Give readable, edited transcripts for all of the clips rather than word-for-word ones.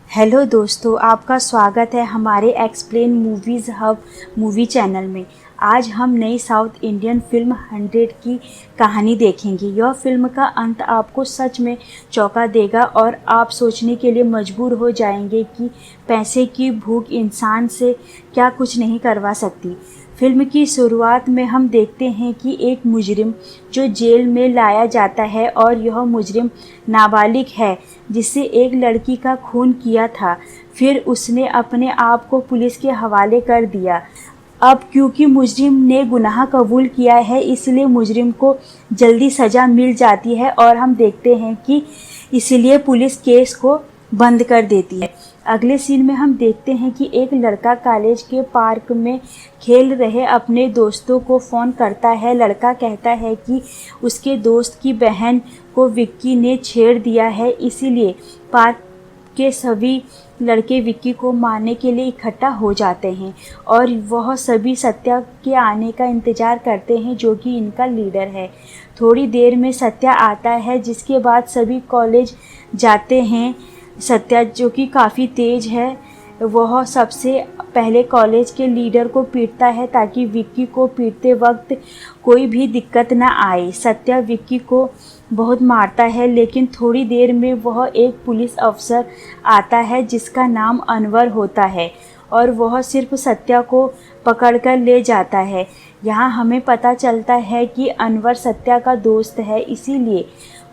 Hello दोस्तों, आपका स्वागत है हमारे explain movies hub movie channel में। आज हम नई साउथ इंडियन फिल्म 100 की कहानी देखेंगे। यह फिल्म का अंत आपको सच में चौंका देगा और आप सोचने के लिए मजबूर हो जाएंगे कि पैसे की भूख इंसान से क्या कुछ नहीं करवा सकती। फिल्म की शुरुआत में हम देखते हैं कि एक मुजरिम जो जेल में लाया जाता है और यह मुजरिम नाबालिग है जिससे एक लड़की का खून किया था। फिर उसने अपने आप को पुलिस के हवाले कर दिया। अब क्योंकि मुजरिम ने गुनाह कबूल किया है इसलिए मुजरिम को जल्दी सज़ा मिल जाती है और हम देखते हैं कि इसलिए पुलिस केस को बंद कर देती है। अगले सीन में हम देखते हैं कि एक लड़का कॉलेज के पार्क में खेल रहे अपने दोस्तों को फ़ोन करता है। लड़का कहता है कि उसके दोस्त की बहन को विक्की ने छेड़ दिया है, इसीलिए पार्क के सभी लड़के विक्की को मारने के लिए इकट्ठा हो जाते हैं और वह सभी सत्या के आने का इंतज़ार करते हैं जो कि इनका लीडर है। थोड़ी देर में सत्या आता है जिसके बाद सभी कॉलेज जाते हैं। सत्या जो कि काफ़ी तेज़ है, वह सबसे पहले कॉलेज के लीडर को पीटता है ताकि विक्की को पीटते वक्त कोई भी दिक्कत ना आए। सत्या विक्की को बहुत मारता है लेकिन थोड़ी देर में वह एक पुलिस अफसर आता है जिसका नाम अनवर होता है और वह सिर्फ सत्या को पकड़कर ले जाता है। यहाँ हमें पता चलता है कि अनवर सत्या का दोस्त है, इसीलिए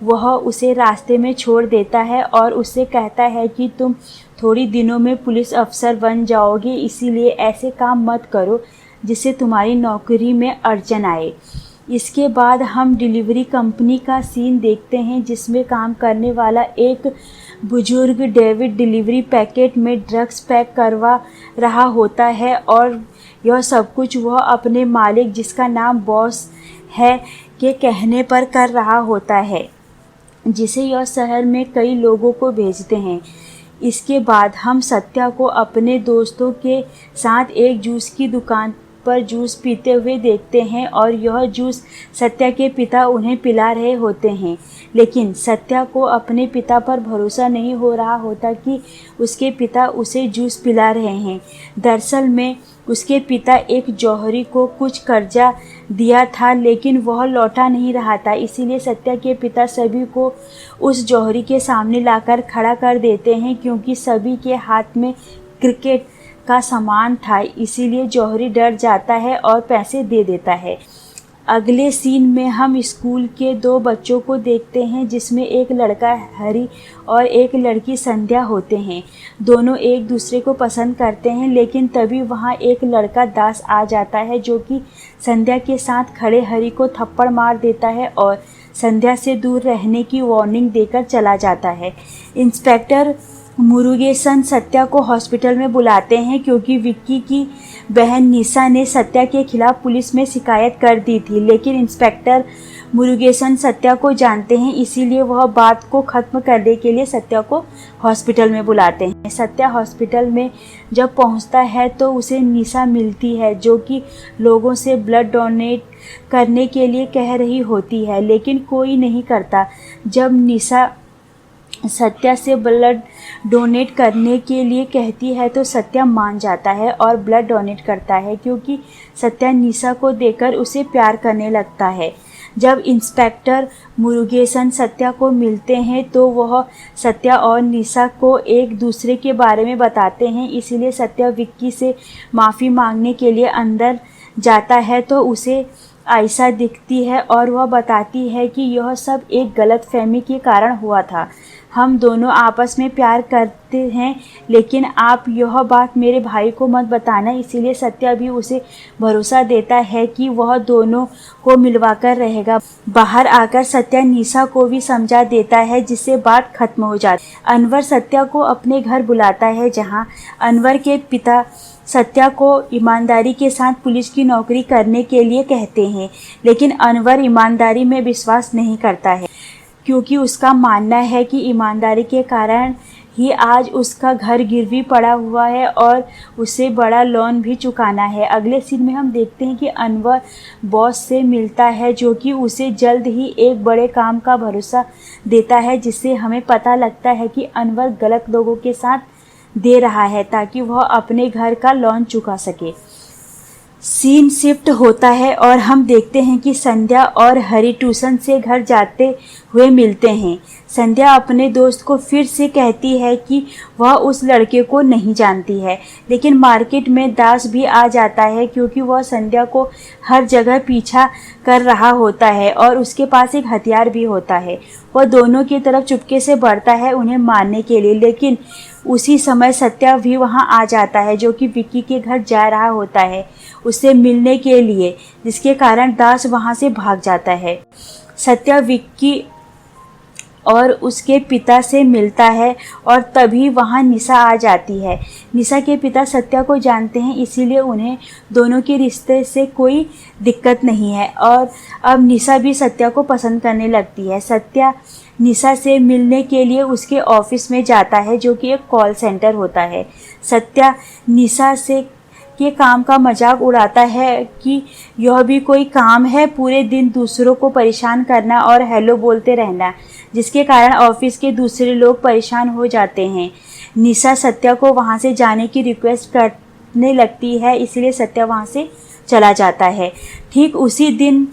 वह उसे रास्ते में छोड़ देता है और उससे कहता है कि तुम थोड़ी दिनों में पुलिस अफसर बन जाओगे, इसीलिए ऐसे काम मत करो जिससे तुम्हारी नौकरी में अड़चन आए। इसके बाद हम डिलीवरी कंपनी का सीन देखते हैं जिसमें काम करने वाला एक बुजुर्ग डेविड डिलीवरी पैकेट में ड्रग्स पैक करवा रहा होता है और यह सब कुछ वह अपने मालिक जिसका नाम बॉस है के कहने पर कर रहा होता है, जिसे यह शहर में कई लोगों को भेजते हैं। इसके बाद हम सत्या को अपने दोस्तों के साथ एक जूस की दुकान पर जूस पीते हुए देखते हैं और यह जूस सत्या के पिता उन्हें पिला रहे होते हैं, लेकिन सत्या को अपने पिता पर भरोसा नहीं हो रहा होता कि उसके पिता उसे जूस पिला रहे हैं। दरअसल में उसके पिता एक जौहरी को कुछ कर्जा दिया था लेकिन वह लौटा नहीं रहा था, इसीलिए सत्या के पिता सभी को उस जौहरी के सामने लाकर खड़ा कर देते हैं। क्योंकि सभी के हाथ में क्रिकेट का सामान था, इसीलिए जौहरी डर जाता है और पैसे दे देता है। अगले सीन में हम स्कूल के दो बच्चों को देखते हैं जिसमें एक लड़का हरी और एक लड़की संध्या होते हैं। दोनों एक दूसरे को पसंद करते हैं लेकिन तभी वहाँ एक लड़का दास आ जाता है जो कि संध्या के साथ खड़े हरी को थप्पड़ मार देता है और संध्या से दूर रहने की वार्निंग देकर चला जाता है। इंस्पेक्टर मुरुगेसन सत्या को हॉस्पिटल में बुलाते हैं क्योंकि विक्की की बहन निशा ने सत्या के खिलाफ पुलिस में शिकायत कर दी थी, लेकिन इंस्पेक्टर मुरुगेसन सत्या को जानते हैं, इसीलिए वह बात को ख़त्म करने के लिए सत्या को हॉस्पिटल में बुलाते हैं। सत्या हॉस्पिटल में जब पहुंचता है तो उसे निशा मिलती है जो कि लोगों से ब्लड डोनेट करने के लिए कह रही होती है, लेकिन कोई नहीं करता। जब निशा सत्या से ब्लड डोनेट करने के लिए कहती है तो सत्या मान जाता है और ब्लड डोनेट करता है क्योंकि सत्या निशा को देखकर उसे प्यार करने लगता है। जब इंस्पेक्टर मुरुगेसन सत्या को मिलते हैं तो वह सत्या और निशा को एक दूसरे के बारे में बताते हैं, इसीलिए सत्या विक्की से माफ़ी मांगने के लिए अंदर जाता है तो उसे आयशा दिखती है और वह बताती है कि यह सब एक गलतफहमी के कारण हुआ था। हम दोनों आपस में प्यार करते हैं लेकिन आप यह बात मेरे भाई को मत बताना, इसीलिए सत्या भी उसे भरोसा देता है कि वह दोनों को मिलवाकर रहेगा। बाहर आकर सत्या निशा को भी समझा देता है जिससे बात खत्म हो जाती है। अनवर सत्या को अपने घर बुलाता है जहां अनवर के पिता सत्या को ईमानदारी के साथ पुलिस की नौकरी करने के लिए कहते हैं, लेकिन अनवर ईमानदारी में विश्वास नहीं करता है क्योंकि उसका मानना है कि ईमानदारी के कारण ही आज उसका घर गिरवी पड़ा हुआ है और उसे बड़ा लोन भी चुकाना है। अगले सीन में हम देखते हैं कि अनवर बॉस से मिलता है जो कि उसे जल्द ही एक बड़े काम का भरोसा देता है, जिससे हमें पता लगता है कि अनवर गलत लोगों के साथ दे रहा है ताकि वह अपने घर का लोन चुका सके। सीन शिफ्ट होता है और हम देखते हैं कि संध्या और हरी ट्यूशन से घर जाते हुए मिलते हैं। संध्या अपने दोस्त को फिर से कहती है कि वह उस लड़के को नहीं जानती है, लेकिन मार्केट में दास भी आ जाता है क्योंकि वह संध्या को हर जगह पीछा कर रहा होता है और उसके पास एक हथियार भी होता है। वह दोनों की तरफ चुपके से बढ़ता है उन्हें मारने के लिए, लेकिन उसी समय सत्या भी वहां आ जाता है जो कि विक्की के घर जा रहा होता है उससे मिलने के लिए, जिसके कारण दास वहां से भाग जाता है। सत्या विक्की और उसके पिता से मिलता है और तभी वहां निशा आ जाती है। निशा के पिता सत्या को जानते हैं, इसीलिए उन्हें दोनों के रिश्ते से कोई दिक्कत नहीं है और अब निशा भी सत्या को पसंद करने लगती है। सत्या निशा से मिलने के लिए उसके ऑफिस में जाता है जो कि एक कॉल सेंटर होता है। सत्या निशा से के काम का मजाक उड़ाता है कि यह भी कोई काम है, पूरे दिन दूसरों को परेशान करना और हेलो बोलते रहना, जिसके कारण ऑफिस के दूसरे लोग परेशान हो जाते हैं। निशा सत्या को वहां से जाने की रिक्वेस्ट करने लगती है, इसलिए सत्या वहां से चला जाता है। ठीक उसी दिन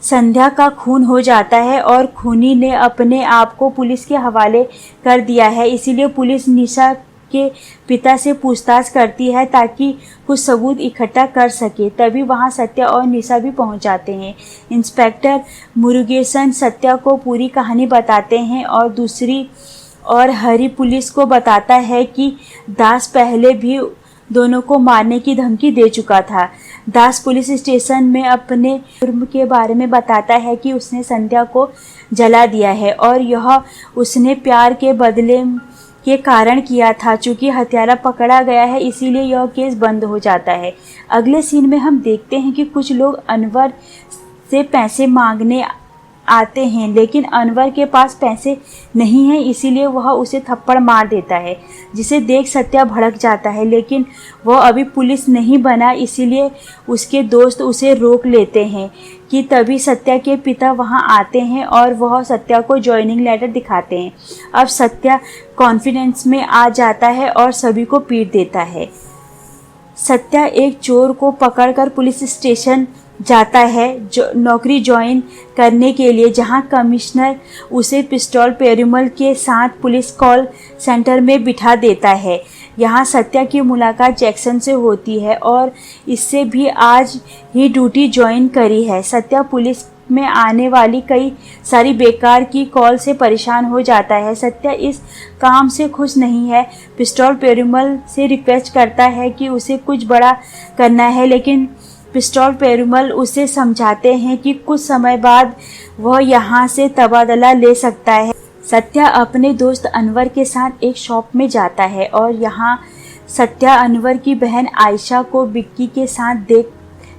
संध्या का खून हो जाता है और खूनी ने अपने आप को पुलिस के हवाले कर दिया है, इसीलिए पुलिस निशा के पिता से पूछताछ करती है ताकि कुछ सबूत इकट्ठा कर सके। तभी वहां सत्या और निशा भी पहुंच जाते हैं। इंस्पेक्टर मुरुगेसन सत्या को पूरी कहानी बताते हैं और दूसरी ओर हरी पुलिस को बताता है कि दास पहले भी दोनों को मारने की धमकी दे चुका था। दास पुलिस स्टेशन में अपने जुर्म के बारे में बताता है कि उसने संध्या को जला दिया है और यह उसने प्यार के बदले के कारण किया था। चूंकि हत्यारा पकड़ा गया है, इसीलिए यह केस बंद हो जाता है। अगले सीन में हम देखते हैं कि कुछ लोग अनवर से पैसे मांगने आते हैं, लेकिन अनवर के पास पैसे नहीं हैं, इसीलिए वह उसे थप्पड़ मार देता है, जिसे देख सत्या भड़क जाता है, लेकिन वह अभी पुलिस नहीं बना, इसीलिए उसके दोस्त उसे रोक लेते हैं कि तभी सत्या के पिता वहां आते हैं और वह सत्या को जॉइनिंग लेटर दिखाते हैं। अब सत्या कॉन्फिडेंस में आ जाता है और सभी को पीट देता है। सत्या एक चोर को पकड़कर पुलिस स्टेशन जाता है जो नौकरी ज्वाइन करने के लिए, जहां कमिश्नर उसे पिस्टल पेरुमल के साथ पुलिस कॉल सेंटर में बिठा देता है। यहाँ सत्या की मुलाकात जैक्सन से होती है और इससे भी आज ही ड्यूटी ज्वाइन करी है। सत्या पुलिस में आने वाली कई सारी बेकार की कॉल से परेशान हो जाता है। सत्या इस काम से खुश नहीं है। पिस्टल पेरुमल से रिक्वेस्ट करता है कि उसे कुछ बड़ा करना है, लेकिन पिस्टल पेरुमल उसे समझाते हैं कि कुछ समय बाद वह यहाँ से तबादला ले सकता है। सत्या अपने दोस्त अनवर के साथ एक शॉप में जाता है और यहाँ सत्या अनवर की बहन आयशा को विक्की के साथ देख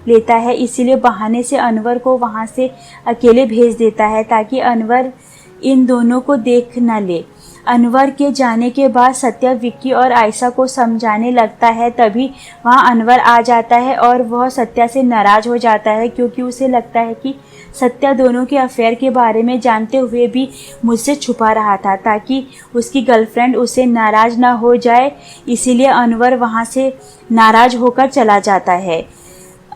लेता है, इसीलिए बहाने से अनवर को वहाँ से अकेले भेज देता है ताकि अनवर इन दोनों को देख न ले। अनवर के जाने के बाद सत्या विक्की और आयशा को समझाने लगता है, तभी वहाँ अनवर आ जाता है और वह सत्या से नाराज़ हो जाता है क्योंकि उसे लगता है कि सत्या दोनों के अफेयर के बारे में जानते हुए भी मुझसे छुपा रहा था ताकि उसकी गर्लफ्रेंड उसे नाराज़ ना हो जाए, इसीलिए अनवर वहाँ से नाराज़ होकर चला जाता है।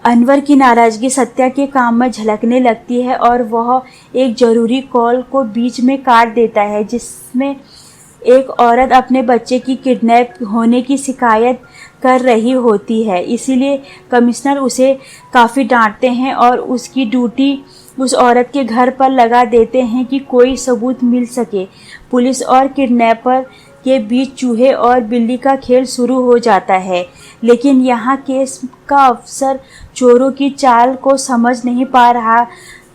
अनवर की नाराज़गी सत्या के काम में झलकने लगती है और वह एक ज़रूरी कॉल को बीच में काट देता है, जिसमें एक औरत अपने बच्चे की किडनैप होने की शिकायत कर रही होती है। इसीलिए कमिश्नर उसे काफ़ी डांटते हैं और उसकी ड्यूटी उस औरत के घर पर लगा देते हैं कि कोई सबूत मिल सके। पुलिस और किडनैपर के बीच चूहे और बिल्ली का खेल शुरू हो जाता है, लेकिन यहाँ केस का अफसर चोरों की चाल को समझ नहीं पा रहा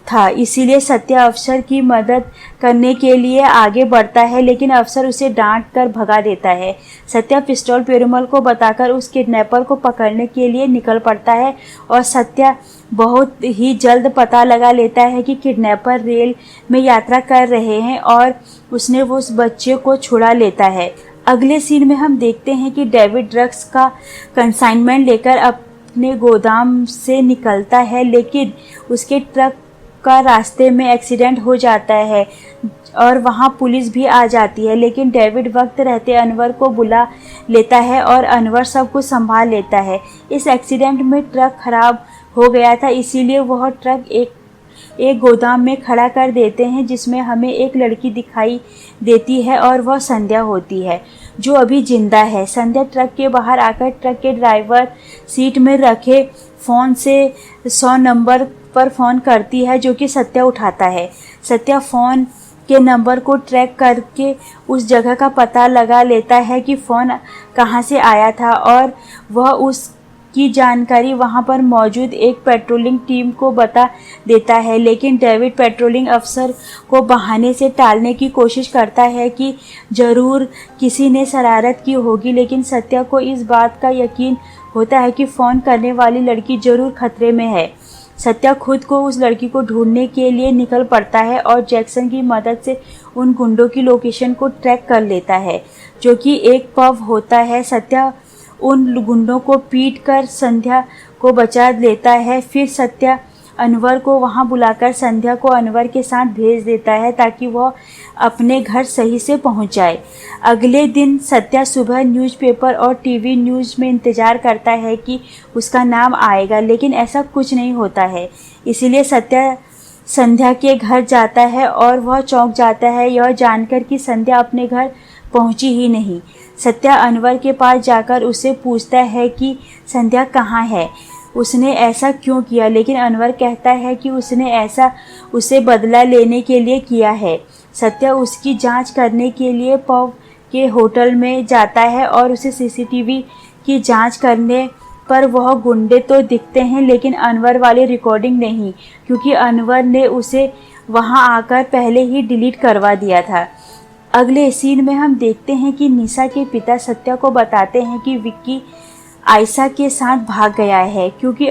था, इसीलिए सत्या अफसर की मदद करने के लिए आगे बढ़ता है, लेकिन अफसर उसे डांट कर भगा देता है। सत्या पिस्टल पेरुमल को बताकर उस किडनैपर को पकड़ने के लिए निकल पड़ता है और सत्या बहुत ही जल्द पता लगा लेता है कि किडनैपर रेल में यात्रा कर रहे हैं और उसने वो उस बच्चे को छुड़ा लेता है। अगले सीन में हम देखते हैं कि डेविड ड्रग्स का कंसाइनमेंट लेकर अपने गोदाम से निकलता है, लेकिन उसके ट्रक का रास्ते में एक्सीडेंट हो जाता है और वहाँ पुलिस भी आ जाती है, लेकिन डेविड वक्त रहते अनवर को बुला लेता है और अनवर सब कुछ संभाल लेता है। इस एक्सीडेंट में ट्रक खराब हो गया था, इसीलिए वह ट्रक एक गोदाम में खड़ा कर देते हैं, जिसमें हमें एक लड़की दिखाई देती है और वह संध्या होती है, जो अभी जिंदा है। संध्या ट्रक के बाहर आकर ट्रक के ड्राइवर सीट में रखे फ़ोन से 100 नंबर पर फ़ोन करती है, जो कि सत्या उठाता है। सत्या फ़ोन के नंबर को ट्रैक करके उस जगह का पता लगा लेता है कि फ़ोन कहाँ से आया था, और वह उसकी जानकारी वहाँ पर मौजूद एक पेट्रोलिंग टीम को बता देता है। लेकिन डेविड पेट्रोलिंग अफसर को बहाने से टालने की कोशिश करता है कि ज़रूर किसी ने शरारत की होगी, लेकिन सत्या को इस बात का यकीन होता है कि फ़ोन करने वाली लड़की ज़रूर खतरे में है। सत्या खुद को उस लड़की को ढूंढने के लिए निकल पड़ता है और जैक्सन की मदद से उन गुंडों की लोकेशन को ट्रैक कर लेता है, जो कि एक पब होता है। सत्या उन गुंडों को पीट कर संध्या को बचा लेता है। फिर सत्या अनवर को वहां बुलाकर संध्या को अनवर के साथ भेज देता है, ताकि वह अपने घर सही से पहुंच जाए। अगले दिन सत्या सुबह न्यूज़पेपर और टीवी न्यूज़ में इंतज़ार करता है कि उसका नाम आएगा, लेकिन ऐसा कुछ नहीं होता है। इसीलिए सत्या संध्या के घर जाता है और वह चौंक जाता है, यह जानकर कि संध्या अपने घर पहुंची ही नहीं। सत्या अनवर के पास जाकर उससे पूछता है कि संध्या कहाँ है, उसने ऐसा क्यों किया, लेकिन अनवर कहता है कि उसने ऐसा उसे बदला लेने के लिए किया है। सत्या उसकी जांच करने के लिए पब के होटल में जाता है और उसे सीसीटीवी की जांच करने पर वह गुंडे तो दिखते हैं, लेकिन अनवर वाली रिकॉर्डिंग नहीं, क्योंकि अनवर ने उसे वहां आकर पहले ही डिलीट करवा दिया था। अगले सीन में हम देखते हैं कि निशा के पिता सत्या को बताते हैं कि विक्की आयशा के साथ भाग गया है, क्योंकि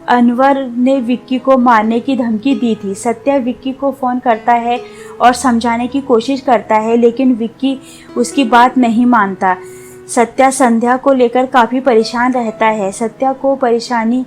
अनवर ने विक्की को मारने की धमकी दी थी। सत्या विक्की को फ़ोन करता है और समझाने की कोशिश करता है, लेकिन विक्की उसकी बात नहीं मानता। सत्या संध्या को लेकर काफ़ी परेशान रहता है। सत्या को परेशानी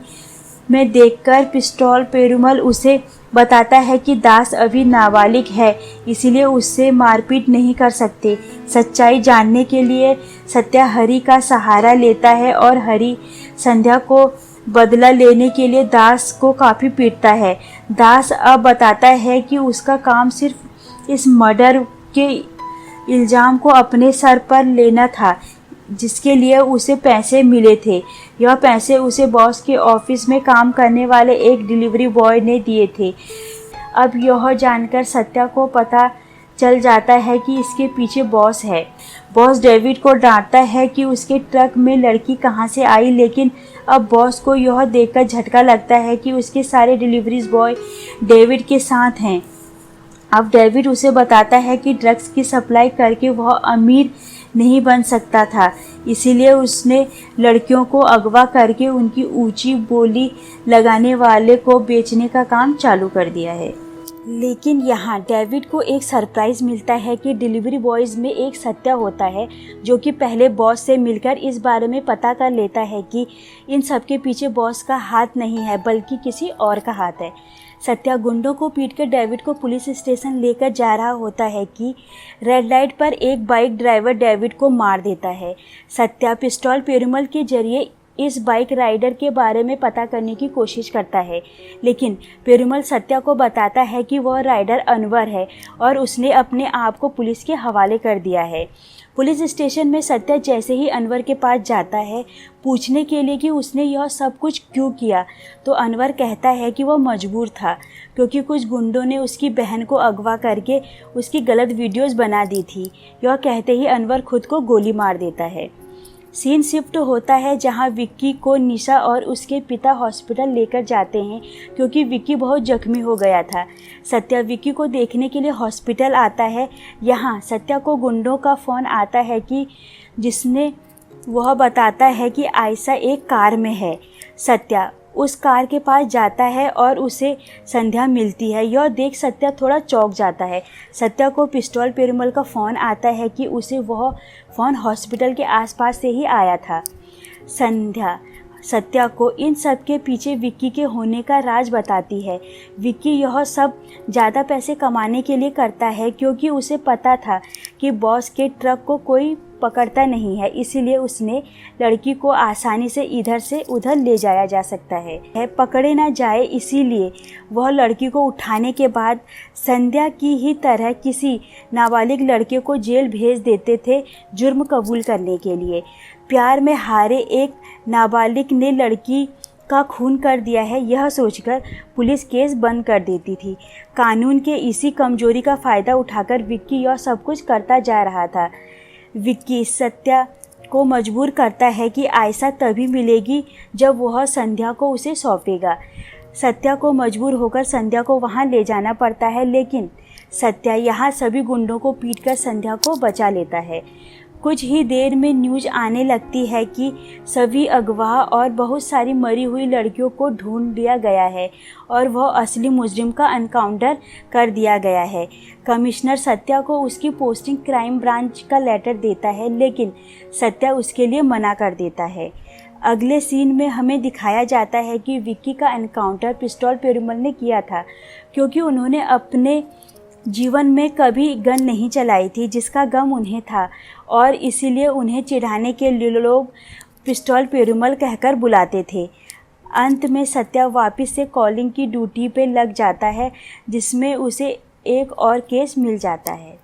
में देखकर पिस्टल पेरुमल उसे बताता है कि दास अभी नाबालिग है, इसीलिए उससे मारपीट नहीं कर सकते। सच्चाई जानने के लिए सत्या हरी का सहारा लेता है और हरी संध्या को बदला लेने के लिए दास को काफ़ी पीटता है। दास अब बताता है कि उसका काम सिर्फ इस मर्डर के इल्ज़ाम को अपने सर पर लेना था, जिसके लिए उसे पैसे मिले थे। यह पैसे उसे बॉस के ऑफिस में काम करने वाले एक डिलीवरी बॉय ने दिए थे। अब यह जानकर सत्या को पता चल जाता है कि इसके पीछे बॉस है। बॉस डेविड को डांटता है कि उसके ट्रक में लड़की कहां से आई, लेकिन अब बॉस को यह देखकर झटका लगता है कि उसके सारे डिलीवरीज बॉय डेविड के साथ हैं। अब डेविड उसे बताता है कि ड्रग्स की सप्लाई करके वह अमीर नहीं बन सकता था, इसीलिए उसने लड़कियों को अगवा करके उनकी ऊंची बोली लगाने वाले को बेचने का काम चालू कर दिया है। लेकिन यहाँ डेविड को एक सरप्राइज़ मिलता है कि डिलीवरी बॉयज़ में एक सत्या होता है, जो कि पहले बॉस से मिलकर इस बारे में पता कर लेता है कि इन सब के पीछे बॉस का हाथ नहीं है, बल्कि किसी और का हाथ है। सत्या गुंडों को पीटकर डेविड को पुलिस स्टेशन लेकर जा रहा होता है कि रेड लाइट पर एक बाइक ड्राइवर डेविड को मार देता है। सत्या पिस्टल पेरुमल के जरिए इस बाइक राइडर के बारे में पता करने की कोशिश करता है, लेकिन पेरुमल सत्या को बताता है कि वह राइडर अनवर है और उसने अपने आप को पुलिस के हवाले कर दिया है। पुलिस स्टेशन में सत्या जैसे ही अनवर के पास जाता है पूछने के लिए कि उसने यह सब कुछ क्यों किया, तो अनवर कहता है कि वह मजबूर था, क्योंकि कुछ गुंडों ने उसकी बहन को अगवा करके उसकी गलत वीडियोस बना दी थी। यह कहते ही अनवर खुद को गोली मार देता है। सीन शिफ्ट होता है जहां विक्की को निशा और उसके पिता हॉस्पिटल लेकर जाते हैं, क्योंकि विक्की बहुत जख्मी हो गया था। सत्या विक्की को देखने के लिए हॉस्पिटल आता है। यहाँ सत्या को गुंडों का फ़ोन आता है कि जिसने वह बताता है कि आयशा एक कार में है। सत्या उस कार के पास जाता है और उसे संध्या मिलती है। यह देख सत्या थोड़ा चौंक जाता है। सत्या को पिस्टल पेरुमल का फ़ोन आता है कि उसे वह फ़ोन हॉस्पिटल के आसपास से ही आया था। संध्या सत्या को इन सब के पीछे विक्की के होने का राज बताती है। विक्की यह सब ज़्यादा पैसे कमाने के लिए करता है क्योंकि उसे पता था कि बॉस के ट्रक को कोई पकड़ता नहीं है, इसीलिए उसने लड़की को आसानी से इधर से उधर ले जाया जा सकता है पकड़े ना जाए, इसीलिए वह लड़की को उठाने के बाद संध्या की ही तरह किसी नाबालिग लड़के को जेल भेज देते थे जुर्म कबूल करने के लिए। प्यार में हारे एक नाबालिग ने लड़की का खून कर दिया है, यह सोचकर पुलिस केस बंद कर देती थी। कानून के इसी कमजोरी का फ़ायदा उठाकर विक्की यह सब कुछ करता जा रहा था। विक्की सत्या को मजबूर करता है कि आयशा तभी मिलेगी जब वह संध्या को उसे सौंपेगा। सत्या को मजबूर होकर संध्या को वहां ले जाना पड़ता है, लेकिन सत्या यहां सभी गुंडों को पीटकर संध्या को बचा लेता है। कुछ ही देर में न्यूज़ आने लगती है कि सभी अगवा और बहुत सारी मरी हुई लड़कियों को ढूंढ लिया गया है और वह असली मुजरिम का एनकाउंटर कर दिया गया है। कमिश्नर सत्या को उसकी पोस्टिंग क्राइम ब्रांच का लेटर देता है, लेकिन सत्या उसके लिए मना कर देता है। अगले सीन में हमें दिखाया जाता है कि विक्की का एनकाउंटर पिस्टल पेरुमल ने किया था, क्योंकि उन्होंने अपने जीवन में कभी गन नहीं चलाई थी जिसका गम उन्हें था, और इसीलिए उन्हें चिढ़ाने के लिए लोग पिस्टल पेरुमल कहकर बुलाते थे। अंत में सत्या वापस से कॉलिंग की ड्यूटी पे लग जाता है, जिसमें उसे एक और केस मिल जाता है।